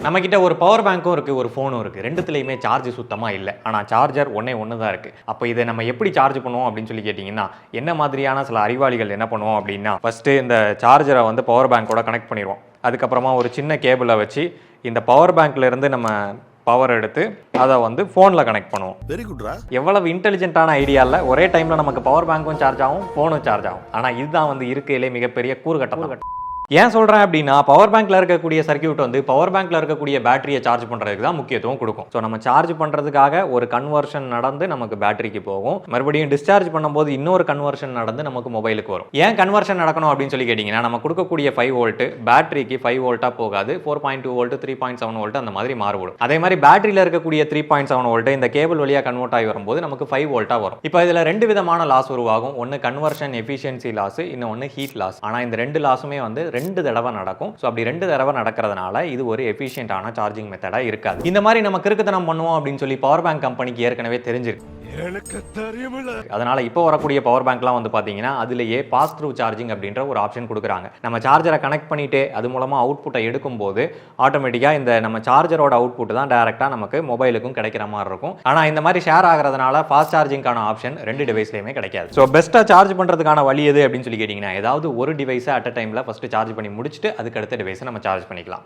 நம்ம கிட்ட ஒரு பவர் பேங்க்கும் இருக்கு, ஒரு ஃபோனும் இருக்கு. ரெண்டுத்துலயுமே சார்ஜ் சுத்தமா இல்ல. ஆனா சார்ஜர் ஒண்ணே ஒன்று தான் இருக்கு. அப்ப இதை நம்ம எப்படி சார்ஜ் பண்ணுவோம் அப்படின்னு சொல்லி கேட்டீங்கன்னா, என்ன மாதிரியான சில அறிவாளிகள் என்ன பண்ணுவோம் அப்படின்னா, ஃபர்ஸ்ட் இந்த சார்ஜரை வந்து பவர் பேங்கோட கனெக்ட் பண்ணிடுவோம். அதுக்கப்புறமா ஒரு சின்ன கேபிளை வச்சு இந்த பவர் பேங்க்ல இருந்து நம்ம பவர் எடுத்து அதை வந்து ஃபோனில் கனெக்ட் பண்ணுவோம். வெரி குட்ரா. எவ்வளவு இன்டெலிஜென்ட்டான ஐடியா இல்லை, ஒரே டைமில் நமக்கு பவர் பேங்க்கும் சார்ஜ் ஆகும், ஃபோனும் சார்ஜ் ஆகும். ஆனால் இதுதான் வந்து இருக்கையிலே மிகப்பெரிய கூறுகட்டம். ஏன் சொல்கிறேன் அப்படின்னா, பவர் பேங்க்ல இருக்கக்கூடிய சர்க்கியூட் வந்து பவர் பேங்க்ல இருக்கக்கூடிய பேட்டரியை சார்ஜ் பண்ணுறதுக்கு தான் முக்கியத்துவம் கொடுக்கும். ஸோ நம்ம சார்ஜ் பண்ணுறதுக்காக ஒரு கன்வர்ஷன் நடந்து நமக்கு பேட்டரிக்கு போகும், மறுபடியும் டிஸ்சார்ஜ் பண்ணும்போது இன்னொரு கன்வர்ஷன் நடந்து நமக்கு மொபைலுக்கு வரும். ஏன் கன்வர்ஷன் நடக்கணும் அப்படின்னு சொல்லி கேட்டிங்கன்னா, நம்ம கொடுக்கக்கூடிய 5 வோல்ட் பேட்டரிக்கு 5 வோல்ட்டாக போகாது, 4.2 வோல்ட் 3.7 வோல்ட் அந்த மாதிரி மாறுபடும். அதே மாதிரி பேட்டரியில் இருக்கக்கூடிய 3.7 வோல்ட் இந்த கேபிள் வழியாக கன்வெர்ட் ஆகி வரும்போது நமக்கு 5 வோல்ட்டாக வரும். இப்போ இதில் 2 விதமான லாஸ் உருவாகும். ஒன்று கன்வர்ஷன் எஃபிஷியன்சி லாஸ், இன்னொன்று ஹீட் லாஸ். ஆனால் இந்த 2 லாஸுமே வந்து 2 தடவை நடக்கும். ஸோ அப்படி 2 தடவை நடக்கிறதுனால இது ஒரு எஃபிஷியன்டான சார்ஜிங் மெத்தடா இருக்காது. இந்த மாதிரி நம்ம கிறுக்குத்தனம் பண்ணுவோம் அப்படின்னு சொல்லி பவர் பேங்க் கம்பெனிக்கு ஏற்கனவே தெரிஞ்சிருக்கு. அதனால இப்போ வரக்கூடிய பவர் பேங்க்லாம் வந்து பாத்தீங்கன்னா அதுலயே பாஸ் த்ரூ சார்ஜிங் அப்படின்ற ஒரு ஆப்ஷன் கொடுக்குறாங்க. நம்ம சார்ஜரை கனெக்ட் பண்ணிட்டு அது மூலமா அவுட்புட்டை எடுக்கும் போது ஆட்டோமேட்டிக்கா இந்த நம்ம சார்ஜரோட அவுட்புட் தான் டைரக்டா நமக்கு மொபைலுக்கும் கிடைக்கிற மாதிரி இருக்கும். ஆனா இந்த மாதிரி ஷேர் ஆகிறதுனால ஃபாஸ்ட் சார்ஜிங்கான ஆப்ஷன் 2 டிவைஸ்லயுமே கிடைக்காது. ஸோ பெஸ்ட்டா சார்ஜ் பண்றதுக்கான வழி எது அப்படின்னு சொல்லி கேட்டீங்கன்னா, ஏதாவது ஒரு டிவைஸை அட் அ டைம்ல ஃபர்ஸ்ட் சார்ஜ் பண்ணி முடிச்சுட்டு அதுக்கு அடுத்த டிவைஸை நம்ம சார்ஜ் பண்ணிக்கலாம்.